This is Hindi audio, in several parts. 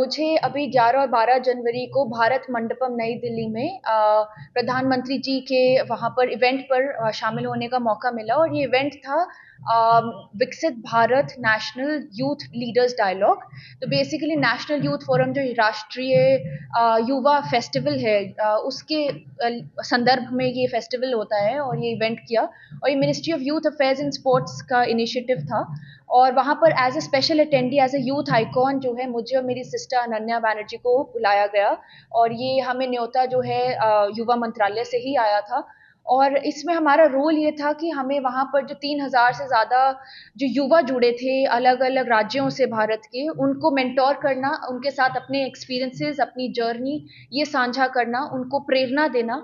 मुझे अभी 11 और 12 जनवरी को भारत मंडपम नई दिल्ली में प्रधानमंत्री जी के वहाँ पर इवेंट पर शामिल होने का मौका मिला और ये इवेंट था Viksit Bharat national youth leaders dialogue. तो बेसिकली नेशनल यूथ फोरम जो राष्ट्रीय युवा फेस्टिवल है उसके संदर्भ में ये फेस्टिवल होता है और ये इवेंट किया और ये ministry of youth affairs and sports का इनिशिएटिव था। और वहाँ पर as a special attendee as a youth icon जो है मुझे और मेरी सिस्टर अनन्या बैनर्जी को बुलाया गया और ये हमें न्योता जो है युवा मंत्रालय से ही आया था। और इसमें हमारा रोल ये था कि हमें वहाँ पर जो 3,000 से ज़्यादा जो युवा जुड़े थे अलग अलग राज्यों से भारत के, उनको मेंटोर करना, उनके साथ अपने एक्सपीरियंसेस, अपनी जर्नी ये साझा करना, उनको प्रेरणा देना,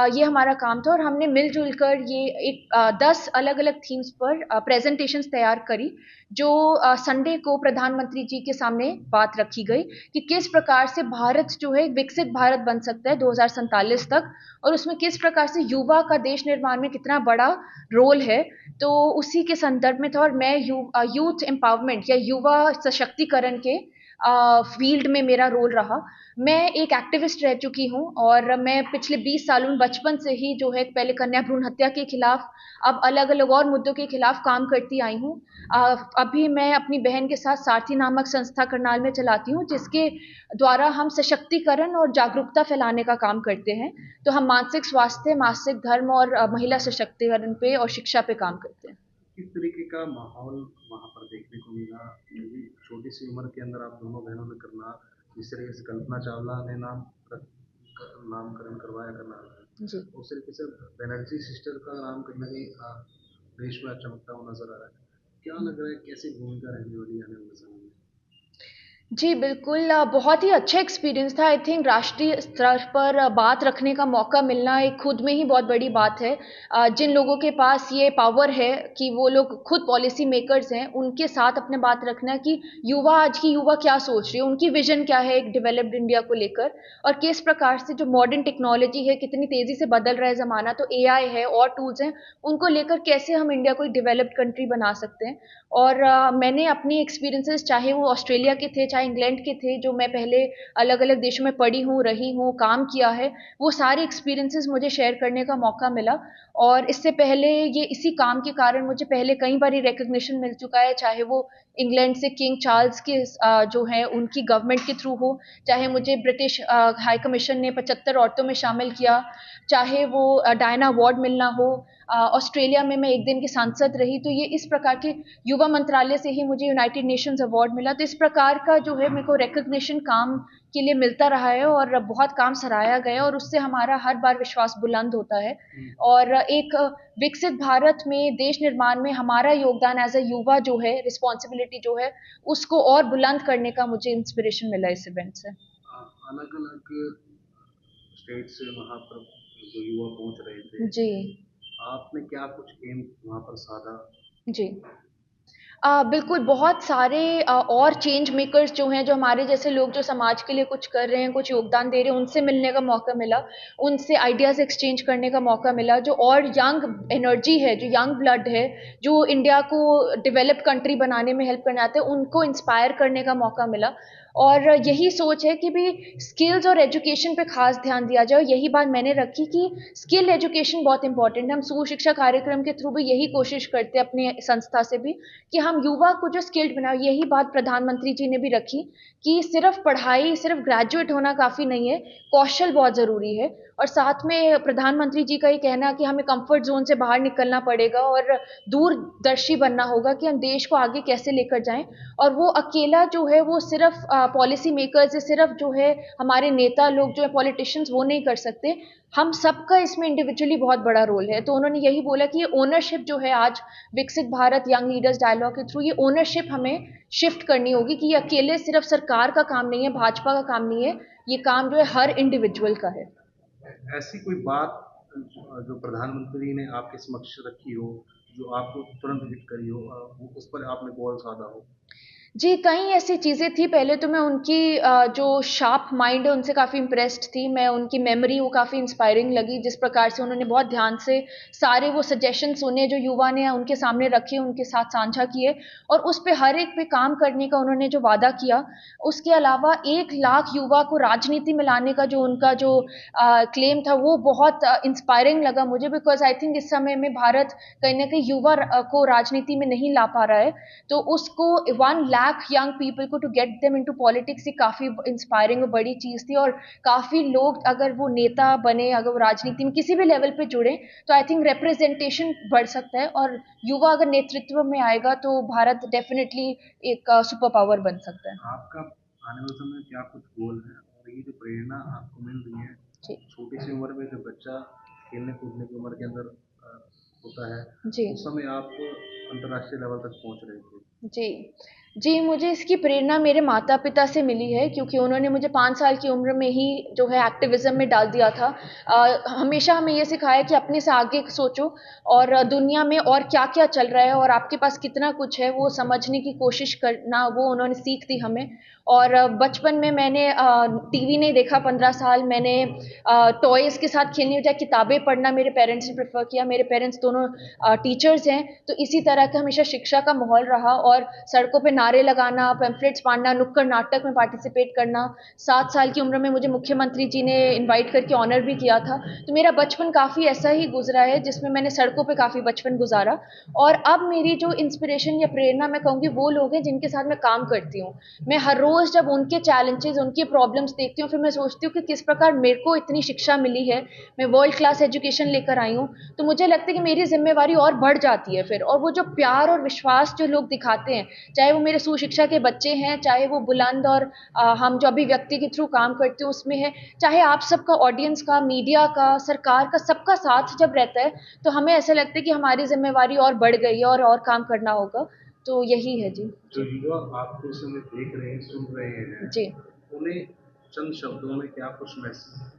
ये हमारा काम था। और हमने मिलजुल कर ये 10 अलग अलग थीम्स पर प्रेजेंटेशंस तैयार करी जो संडे को प्रधानमंत्री जी के सामने बात रखी गई कि किस प्रकार से भारत जो है विकसित भारत बन सकता है 2047 तक और उसमें किस प्रकार से युवा का देश निर्माण में कितना बड़ा रोल है। तो उसी के संदर्भ में था और मैं यूथ एम्पावरमेंट या युवा सशक्तिकरण के फील्ड में मेरा रोल रहा। मैं एक एक्टिविस्ट रह चुकी हूँ और मैं पिछले 20 सालों बचपन से ही जो है पहले कन्या भ्रूण हत्या के खिलाफ, अब अलग अलग और मुद्दों के खिलाफ काम करती आई हूँ। अभी मैं अपनी बहन के साथ सारथी नामक संस्था करनाल में चलाती हूँ जिसके द्वारा हम सशक्तिकरण और जागरूकता फैलाने का काम करते हैं। तो हम मानसिक स्वास्थ्य, मासिक धर्म और महिला सशक्तिकरण पे और शिक्षा पे काम करते हैं। किस तरीके का माहौल वहाँ पर देखने को मिला, क्योंकि छोटी सी उम्र के अंदर आप दोनों बहनों ने करना, जिस तरीके से कल्पना चावला ने नामकरण करवाया करना, उस तरीके से बनर्जी सिस्टर का नाम कहीं ना कहीं देश में चमकता हुआ नजर आ रहा है। क्या लग रहा है कैसी भूमिका रहने वाली आने वाले समय में? जी, बिल्कुल बहुत ही अच्छा एक्सपीरियंस था। आई थिंक राष्ट्रीय स्तर पर बात रखने का मौका मिलना एक खुद में ही बहुत बड़ी बात है। जिन लोगों के पास ये पावर है कि वो लोग खुद पॉलिसी मेकर्स हैं, उनके साथ अपने बात रखना कि युवा आज की युवा क्या सोच रही है, उनकी विज़न क्या है एक डेवलप्ड इंडिया को लेकर और किस प्रकार से जो मॉडर्न टेक्नोलॉजी है, कितनी तेज़ी से बदल रहा है ज़माना, तो एआई है और टूल्स हैं, उनको लेकर कैसे हम इंडिया को एक डेवलप्ड कंट्री बना सकते हैं। और मैंने अपनी एक्सपीरियंसेस चाहे वो ऑस्ट्रेलिया के थे, चाहे इंग्लैंड के थे, जो मैं पहले अलग-अलग देशों में पढ़ी हूँ, रही हूँ, काम किया है, वो सारे एक्सपीरियंसेस मुझे शेयर करने का मौका मिला। और इससे पहले ये इसी काम के कारण मुझे पहले कई बारी रिकॉग्निशन मिल चुका है, चाहे वो इंग्लैंड से किंग चार्ल्स के जो है उनकी गवर्नमेंट के थ्रू हो, चाहे मुझे ब्रिटिश हाई कमीशन ने 75 औरतों में शामिल किया, चाहे वो डायना अवार्ड मिलना हो, ऑस्ट्रेलिया में मैं एक दिन की सांसद रही, तो ये इस प्रकार के युवा मंत्रालय से ही मुझे यूनाइटेड नेशंस अवार्ड मिला। तो इस प्रकार का जो है मेरे को रिकॉग्निशन काम के लिए मिलता रहा है और बहुत काम सराहा गया और उससे हमारा हर बार विश्वास बुलंद होता है। और एक विकसित भारत में देश निर्माण में हमारा योगदान एज अ युवा जो है, रिस्पॉन्सिबिलिटी जो है, उसको और बुलंद करने का मुझे इंस्पिरेशन मिला इस इवेंट से। अलग अलग स्टेट से वहाँ पर जो युवा पहुँच रहे थे, जी। आपने क्या कुछ एम वहाँ पर साधा? जी। बिल्कुल, बहुत सारे और चेंज मेकर्स जो हैं, जो हमारे जैसे लोग जो समाज के लिए कुछ कर रहे हैं, कुछ योगदान दे रहे हैं, उनसे मिलने का मौका मिला, उनसे आइडियाज़ एक्सचेंज करने का मौका मिला, जो और यंग एनर्जी है, जो यंग ब्लड है, जो इंडिया को डेवलप्ड कंट्री बनाने में हेल्प करने आते हैं, उनको इंस्पायर करने का मौका मिला। और यही सोच है कि भी स्किल्स और एजुकेशन पे खास ध्यान दिया जाए और यही बात मैंने रखी कि स्किल एजुकेशन बहुत इंपॉर्टेंट है। हम सुशिक्षा कार्यक्रम के थ्रू भी यही कोशिश करते हैं अपने संस्था से भी कि हम युवा को जो स्किल्ड बनाओ। यही बात प्रधानमंत्री जी ने भी रखी कि सिर्फ पढ़ाई, सिर्फ ग्रेजुएट होना काफ़ी नहीं है, कौशल बहुत ज़रूरी है। और साथ में प्रधानमंत्री जी का ये कहना कि हमें कंफर्ट जोन से बाहर निकलना पड़ेगा और दूरदर्शी बनना होगा कि हम देश को आगे कैसे लेकर जाएं। और वो अकेला जो है वो सिर्फ पॉलिसी मेकर्स, सिर्फ जो है हमारे नेता लोग जो है पॉलिटिशियंस, वो नहीं कर सकते। हम सबका इसमें इंडिविजुअली बहुत बड़ा रोल है। तो उन्होंने यही बोला कि ये ओनरशिप जो है आज विकसित भारत यंग लीडर्स डायलॉग के थ्रू, ये ओनरशिप हमें शिफ्ट करनी होगी कि ये अकेले सिर्फ सरकार का काम नहीं है, भाजपा का काम नहीं है, ये काम जो है हर इंडिविजुअल का है। ऐसी कोई बात जो प्रधानमंत्री ने आपके समक्ष रखी हो, जो आपको तुरंत हिट करी हो, उस पर आपने कॉल साधा हो? जी, कई ऐसी चीज़ें थी। पहले तो मैं उनकी जो शार्प माइंड है उनसे काफ़ी इम्प्रेस्ड थी। मैं उनकी मेमोरी वो काफ़ी इंस्पायरिंग लगी, जिस प्रकार से उन्होंने बहुत ध्यान से सारे वो सजेशन सुने जो युवा ने उनके सामने रखे, उनके साथ साझा किए और उस पे हर एक पे काम करने का उन्होंने जो वादा किया। उसके अलावा 1 लाख युवा को राजनीति में लाने का जो उनका जो क्लेम था वो बहुत इंस्पायरिंग लगा मुझे, बिकॉज़ आई थिंक इस समय में भारत कहीं न कहीं युवा को राजनीति में नहीं ला पा रहा है। तो उसको 1 लाख यंग पीपल को to get them into politics ये काफ़ी इंस्पायरिंग और बड़ी चीज़ थी और काफ़ी लोग अगर वो नेता बने, अगर वो राजनीति में किसी भी लेवल पे जुड़े, तो आई थिंक रिप्रेजेंटेशन बढ़ सकता है और युवा अगर नेतृत्व में आएगा तो भारत डेफिनिटली एक सुपर पावर बन सकता है। आपका आने वाले समय में क्या कुछ गोल है और ये जो प्रेरणा आपको मिल रही है जी। छोटी सी उम्र में, जो बच्चा खेलने कूदने की उम्र के अंदर होता है, जी। उस समय आप अंतर्राष्ट्रीय लेवल तक पहुंच रहे थे। जी। जी, मुझे इसकी प्रेरणा मेरे माता-पिता से मिली है क्योंकि उन्होंने मुझे 5 साल की उम्र में ही जो है एक्टिविज़्म में डाल दिया था। हमेशा हमें ये सिखाया कि अपने से आगे सोचो और दुनिया में और क्या-क्या चल रहा है और आपके पास कितना कुछ है, वो समझने की कोशिश करना, वो उन्होंने सीख दी हमें। और बचपन में मैंने टीवी नहीं देखा 15 साल, मैंने टॉयज़ के साथ खेलनी हो चाहे किताबें पढ़ना मेरे पेरेंट्स ने प्रेफ़र किया। मेरे पेरेंट्स दोनों टीचर्स हैं, तो इसी तरह का हमेशा शिक्षा का माहौल रहा और सड़कों पे नारे लगाना, पैम्फलेट्स बाँटना, नुक्कड़ नाटक में पार्टिसिपेट करना। 7 साल की उम्र में मुझे मुख्यमंत्री जी ने इनवाइट करके ऑनर भी किया था। तो मेरा बचपन काफ़ी ऐसा ही गुज़रा है जिसमें मैंने सड़कों पे काफ़ी बचपन गुज़ारा और अब मेरी जो इंस्पिरेशन या प्रेरणा मैं कहूँगी वो लोग हैं जिनके साथ मैं काम करती हूँ। मैं हर रोज़ जब उनके चैलेंजेज़, उनकी प्रॉब्लम्स देखती हूँ, फिर मैं सोचती हूँ कि किस प्रकार मेरे को इतनी शिक्षा मिली है, मैं वर्ल्ड क्लास एजुकेशन लेकर आई हूँ, तो मुझे लगता है कि मेरी ज़िम्मेवारी और बढ़ जाती है फिर और वो जो प्यार और विश्वास जो लोग दिखाते हैं, चाहे वो मेरे सुशिक्षा के बच्चे हैं, चाहे वो बुलंद और हम जो अभिव्यक्ति के थ्रू काम करते हैं उसमें है, चाहे आप सबका ऑडियंस का, मीडिया का, सरकार का, सबका साथ जब रहता है, तो हमें ऐसा लगता है कि हमारी ज़िम्मेवारी और बढ़ गई है और काम करना होगा। तो यही है जी। जो युवा आपको इस समय देख रहे हैं, सुन रहे हैं, जी। उन्हें चंद शब्दों में क्या कुछ मैसेज।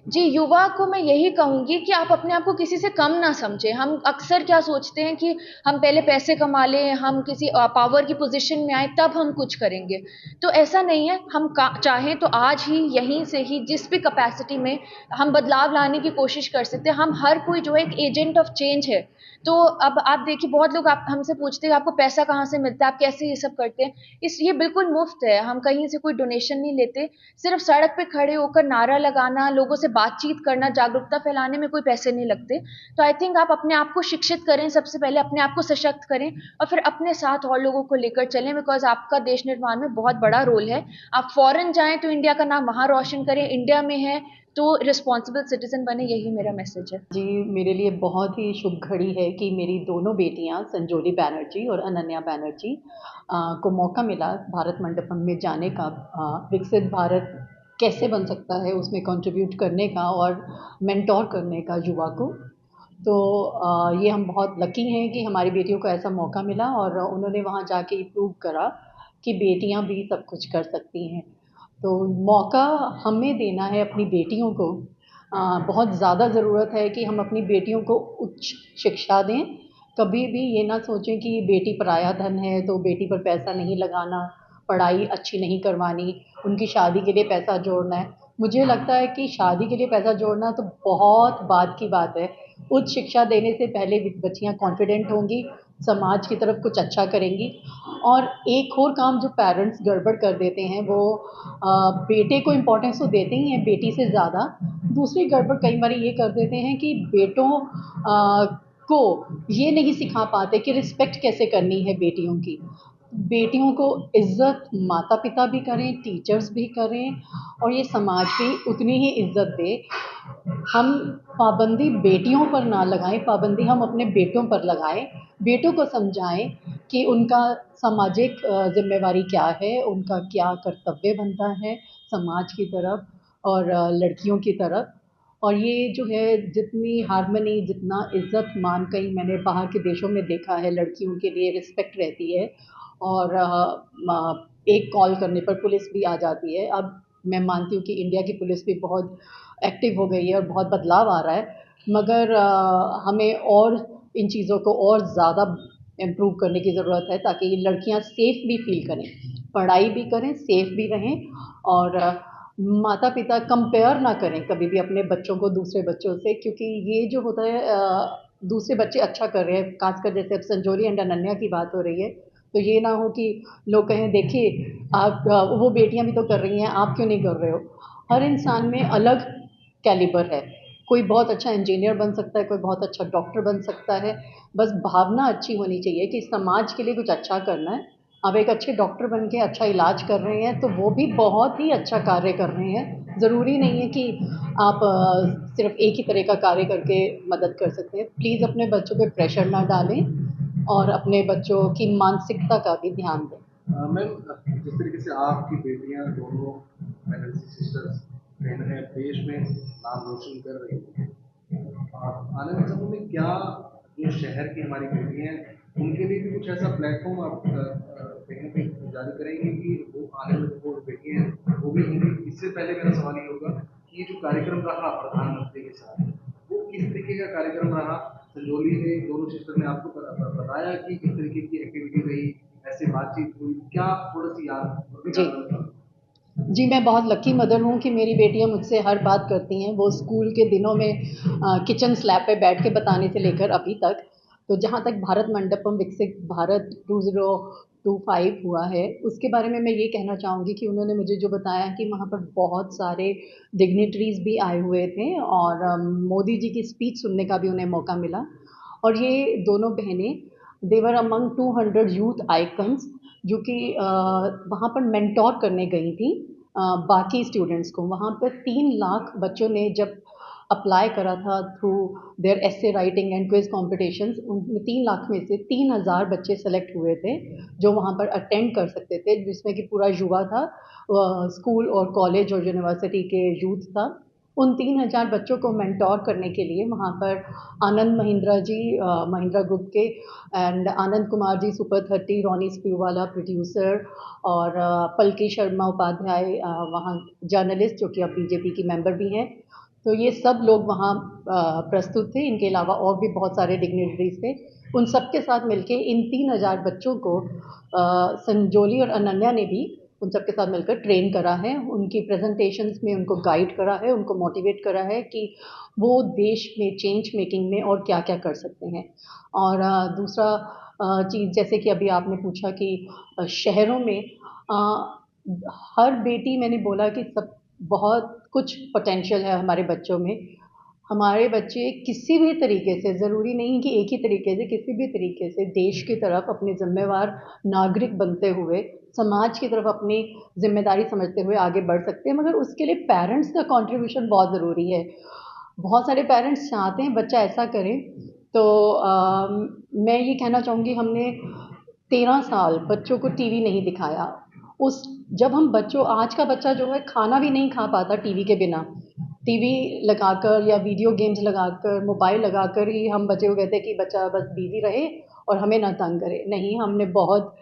जी, युवा को मैं यही कहूँगी कि आप अपने आप को किसी से कम ना समझें। हम अक्सर क्या सोचते हैं कि हम पहले पैसे कमा लें, हम किसी पावर की पोज़ीशन में आएँ, तब हम कुछ करेंगे। तो ऐसा नहीं है, हम का चाहें तो आज ही, यहीं से ही, जिस भी कैपेसिटी में हम बदलाव लाने की कोशिश कर सकते हैं। हम हर कोई जो है एक एजेंट ऑफ़ चेंज है। तो अब आप देखिए बहुत लोग आप हमसे पूछते हैं, आपको पैसा कहाँ से मिलता है? आप कैसे ये सब करते हैं? ये बिल्कुल मुफ़्त है। हम कहीं से कोई डोनेशन नहीं लेते। सिर्फ सड़क पे खड़े होकर नारा लगाना, लोगों से बातचीत करना, जागरूकता फैलाने में कोई पैसे नहीं लगते। तो आई थिंक आप अपने आप को शिक्षित करें, सबसे पहले अपने आप को सशक्त करें और फिर अपने साथ और लोगों को लेकर चलें, बिकॉज़ आपका देश निर्माण में बहुत बड़ा रोल है। आप फ़ॉरेन जाएँ तो इंडिया का नाम वहाँ रोशन करें, इंडिया में हैं तो रिस्पॉन्सिबल सिटिज़न बनें, यही मेरा मैसेज है। जी, मेरे लिए बहुत ही शुभ घड़ी है कि मेरी दोनों बेटियाँ संजोली बैनर्जी और अनन्या बैनर्जी को मौका मिला भारत मंडपम में जाने का, विकसित भारत कैसे बन सकता है उसमें कंट्रीब्यूट करने का और मेंटोर करने का युवा को। तो ये हम बहुत लकी हैं कि हमारी बेटियों को ऐसा मौका मिला और उन्होंने वहाँ जाके प्रूव करा कि बेटियाँ भी सब कुछ कर सकती हैं। तो मौका हमें देना है अपनी बेटियों को। बहुत ज़्यादा ज़रूरत है कि हम अपनी बेटियों को उच्च शिक्षा दें। कभी भी ये ना सोचें कि बेटी पराया धन है तो बेटी पर पैसा नहीं लगाना, पढ़ाई अच्छी नहीं करवानी, उनकी शादी के लिए पैसा जोड़ना है। मुझे लगता है कि शादी के लिए पैसा जोड़ना तो बहुत बाद की बात है। उच्च शिक्षा देने से पहले बच्चियाँ कॉन्फिडेंट होंगी, समाज की तरफ कुछ अच्छा करेंगी। और एक और काम जो पेरेंट्स गड़बड़ कर देते हैं वो बेटे को इम्पोर्टेंस तो देते ही हैं बेटी से ज़्यादा। दूसरी गड़बड़ कई बार ये कर देते हैं कि बेटों को ये नहीं सिखा पाते कि रिस्पेक्ट कैसे करनी है बेटियों की। बेटियों को इज़्ज़त माता-पिता भी करें, टीचर्स भी करें और ये समाज भी उतनी ही इज़्ज़त दे। हम पाबंदी बेटियों पर ना लगाएँ, पाबंदी हम अपने बेटों पर लगाएँ। बेटों को समझाएँ कि उनका सामाजिक ज़िम्मेवारी क्या है, उनका क्या कर्तव्य बनता है समाज की तरफ और लड़कियों की तरफ। और ये जो है जितनी हार्मनी, जितना इज़्ज़त-मान कहीं मैंने बाहर के देशों में देखा है, लड़कियों के लिए रिस्पेक्ट रहती है और एक कॉल करने पर पुलिस भी आ जाती है। अब मैं मानती हूँ कि इंडिया की पुलिस भी बहुत एक्टिव हो गई है और बहुत बदलाव आ रहा है, मगर हमें और इन चीज़ों को और ज़्यादा इम्प्रूव करने की ज़रूरत है, ताकि लड़कियां सेफ़ भी फील करें, पढ़ाई भी करें, सेफ़ भी रहें, और माता पिता कंपेयर ना करें कभी भी अपने बच्चों को दूसरे बच्चों से, क्योंकि ये जो होता है दूसरे बच्चे अच्छा कर रहे हैं, खासकर जैसे अब संजोली एंड अनन्या की बात हो रही है, तो ये ना हो कि लोग कहें देखिए आप वो बेटियां भी तो कर रही हैं, आप क्यों नहीं कर रहे हो। हर इंसान में अलग कैलिबर है, कोई बहुत अच्छा इंजीनियर बन सकता है, कोई बहुत अच्छा डॉक्टर बन सकता है, बस भावना अच्छी होनी चाहिए कि समाज के लिए कुछ अच्छा करना है। आप एक अच्छे डॉक्टर बन के अच्छा इलाज कर रहे हैं तो वो भी बहुत ही अच्छा कार्य कर रहे हैं। ज़रूरी नहीं है कि आप सिर्फ एक ही तरह का कार्य करके मदद कर सकते हैं। प्लीज़ अपने बच्चों पे प्रेशर ना डालें और अपने बच्चों की मानसिकता का भी ध्यान दें। मैम, जिस तरीके से आपकी बेटियां दोनों एनएलसी सिस्टर्स कहीं ना कहीं देश में नाम रोशन कर रही हैं, आने वाले समय में क्या जो शहर की हमारी बेटियां हैं उनके लिए भी कुछ ऐसा प्लेटफॉर्म आप कहीं ना कहीं जारी करेंगे कि वो आने वाली जो बेटियां हैं वो भी होंगी। इससे पहले मेरा सवाल ये होगा कि ये जो कार्यक्रम रहा प्रधानमंत्री के साथ, वो किस तरीके का कार्यक्रम रहा? संजोली ने दोनों सिस्टर ने आपको बताया कि किस तरीके की एक्टिविटी रही, ऐसे बातचीत हुई, क्या थोड़ा सी जी जी, मैं बहुत लकी मदर हूँ कि मेरी बेटियाँ मुझसे हर बात करती हैं। वो स्कूल के दिनों में किचन स्लैब पे बैठ के बताने से लेकर अभी तक, तो जहाँ तक भारत मंडपम विकसित भारत 2025 हुआ है, उसके बारे में मैं ये कहना चाहूँगी कि उन्होंने मुझे जो बताया कि वहाँ पर बहुत सारे डिग्निटरीज़ भी आए हुए थे, और मोदी जी की स्पीच सुनने का भी उन्हें मौका मिला। और ये दोनों बहनें, दे वर अमंग 200 यूथ आइकन्स, जो कि वहाँ पर मेंटोर करने गई थी बाकी स्टूडेंट्स को। वहाँ पर 3 लाख बच्चों ने जब अप्लाई करा था through their essay writing and quiz competitions, उनमें 3 लाख में से 3000 बच्चे सेलेक्ट हुए थे जो वहाँ पर अटेंड कर सकते थे, जिसमें कि पूरा युवा था, स्कूल और कॉलेज और यूनिवर्सिटी के यूथ था। उन 3000 बच्चों को मेंटोर करने के लिए वहाँ पर आनंद महिंद्रा जी, महिंद्रा ग्रुप के, and Anand Kumar ji super 30, Ronnie Screwvala producer, और पलकी शर्मा उपाध्याय वहाँ जर्नलिस्ट जो कि अब बीजेपी की मेंबर भी हैं, तो ये सब लोग वहाँ प्रस्तुत थे। इनके अलावा और भी बहुत सारे डिग्निटरीज थे। उन सब के साथ मिलके इन 3000 बच्चों को संजोली और अनन्या ने भी उन सब के साथ मिलकर ट्रेन करा है, उनकी प्रेजेंटेशंस में उनको गाइड करा है, उनको मोटिवेट करा है कि वो देश में चेंज मेकिंग में और क्या क्या कर सकते हैं। और दूसरा चीज़, जैसे कि अभी आपने पूछा कि शहरों में हर बेटी, मैंने बोला कि सब बहुत कुछ पोटेंशियल है हमारे बच्चों में। हमारे बच्चे किसी भी तरीके से, ज़रूरी नहीं कि एक ही तरीके से, किसी भी तरीके से देश की तरफ अपने ज़िम्मेवार नागरिक बनते हुए, समाज की तरफ अपनी ज़िम्मेदारी समझते हुए आगे बढ़ सकते हैं, मगर उसके लिए पेरेंट्स का कंट्रीब्यूशन बहुत ज़रूरी है। बहुत सारे पेरेंट्स चाहते हैं बच्चा ऐसा करे, तो मैं ये कहना चाहूँगी, हमने 13 साल बच्चों को टीवी नहीं दिखाया। उस जब हम बच्चों, आज का बच्चा जो है खाना भी नहीं खा पाता टीवी के बिना। टीवी लगाकर या वीडियो गेम्स लगाकर, मोबाइल लगाकर ही हम बच्चे को कहते हैं कि बच्चा बस बिज़ी रहे और हमें ना तंग करे। नहीं, हमने बहुत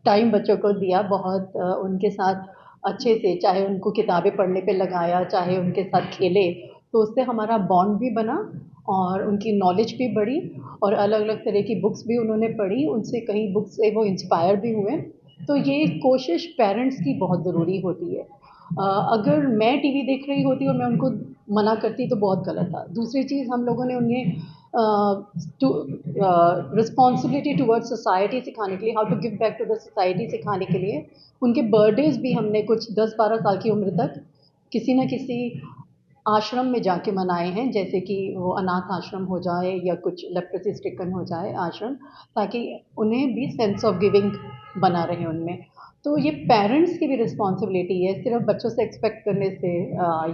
टाइम बच्चों को दिया, बहुत उनके साथ अच्छे से, चाहे उनको किताबें पढ़ने पे लगाया, चाहे उनके साथ खेले, तो उससे हमारा बॉन्ड भी बना और उनकी नॉलेज भी बढ़ी, और अलग-अलग तरह की बुक्स भी उन्होंने पढ़ी, उनसे कई बुक्स से वो इंस्पायर भी हुए। तो ये कोशिश पेरेंट्स की बहुत ज़रूरी होती है। अगर मैं टीवी देख रही होती और मैं उनको मना करती तो बहुत गलत था। दूसरी चीज़, हम लोगों ने उन्हें रिस्पॉन्सिबिलिटी टुवर्ड्स सोसाइटी सिखाने के लिए, how to give back to the society सिखाने के लिए, उनके बर्थडेज़ भी हमने कुछ 10-12 साल की उम्र तक किसी न किसी आश्रम में जाके मनाए हैं, जैसे कि वो अनाथ आश्रम हो जाए या कुछ लेप्रोसी स्ट्रिकन हो जाए आश्रम, ताकि उन्हें भी सेंस ऑफ गिविंग बना रहे उनमें। तो ये पेरेंट्स की भी रिस्पॉन्सिबिलिटी है, सिर्फ बच्चों से एक्सपेक्ट करने से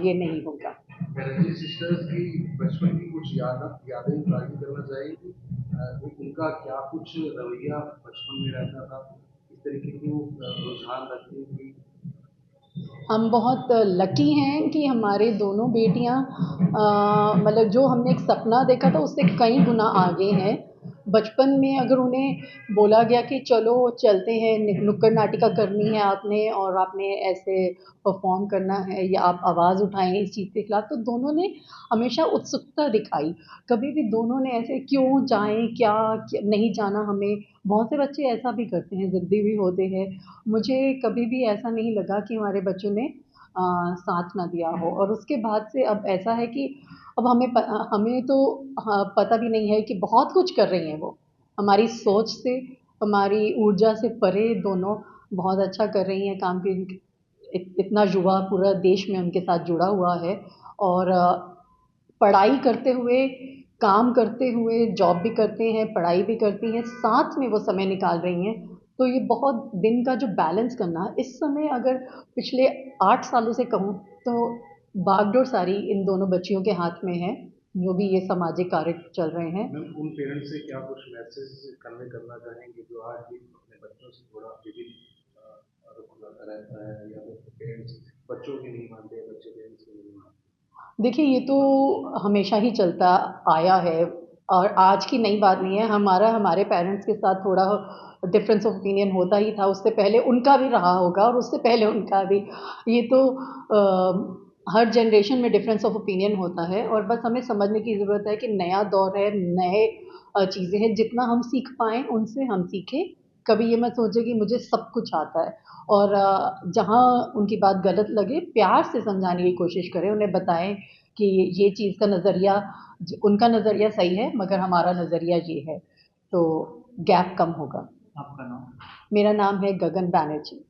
ये नहीं होगा। एनर्जी सिस्टर्स की बचपन की कुछ यादें ताज़ी करना चाहेंगी? उनका क्या कुछ रवैया बचपन में रहता था, किस तरीके की वो रुझान रखती थी? हम बहुत लकी हैं कि हमारे दोनों बेटियां, मतलब जो हमने एक सपना देखा था उससे कई गुना आगे हैं। बचपन में अगर उन्हें बोला गया कि चलो चलते हैं, नुक्कड़ नाटिका करनी है आपने और आपने ऐसे परफॉर्म करना है या आप आवाज़ उठाएं इस चीज़ के खिलाफ, तो दोनों ने हमेशा उत्सुकता दिखाई। कभी भी दोनों ने ऐसे क्यों जाएं, नहीं जाना हमें। बहुत से बच्चे ऐसा भी करते हैं, ज़िद्दी भी होते हैं। मुझे कभी भी ऐसा नहीं लगा कि हमारे बच्चों ने साथ ना दिया हो। और उसके बाद से अब ऐसा है कि अब हमें तो हाँ, पता भी नहीं है कि बहुत कुछ कर रही हैं वो। हमारी सोच से, हमारी ऊर्जा से परे दोनों बहुत अच्छा कर रही हैं काम की। इतना युवा पूरा देश में उनके साथ जुड़ा हुआ है और पढ़ाई करते हुए, काम करते हुए, जॉब भी करते हैं, पढ़ाई भी करती हैं, साथ में वो समय निकाल रही हैं। तो ये बहुत दिन का जो बैलेंस करना है, इस समय अगर पिछले 8 सालों से कहूँ तो बागडोर सारी इन दोनों बच्चियों के हाथ में है, जो भी ये सामाजिक कार्य चल रहे हैं। मैम उन पेरेंट्स से क्या कुछ मैसेज कन्वे करना चाहेंगे जो आज भी अपने बच्चों से थोड़ा विभिन्न रहता है, या फिर पेरेंट्स बच्चों की नहीं मानते, बच्चे पेरेंट्स की नहीं मानते? देखिए, ये तो हमेशा ही चलता आया है और आज की नई बात नहीं है। हमारे पेरेंट्स के साथ थोड़ा डिफरेंस ऑफ ओपिनियन होता ही था, उससे पहले उनका भी रहा होगा और उससे पहले उनका भी। ये तो हर जनरेशन में डिफरेंस ऑफ ओपिनियन होता है और बस हमें समझने की ज़रूरत है कि नया दौर है, नए चीज़ें हैं, जितना हम सीख पाएँ उनसे हम सीखें। कभी ये मत सोचें कि मुझे सब कुछ आता है। और जहाँ उनकी बात गलत लगे, प्यार से समझाने की कोशिश करें, उन्हें बताएँ कि ये चीज़ का नज़रिया, उनका नज़रिया सही है मगर हमारा नज़रिया ये है, तो गैप कम होगा। आपका नाम? मेरा नाम है गगन बैनर्जी।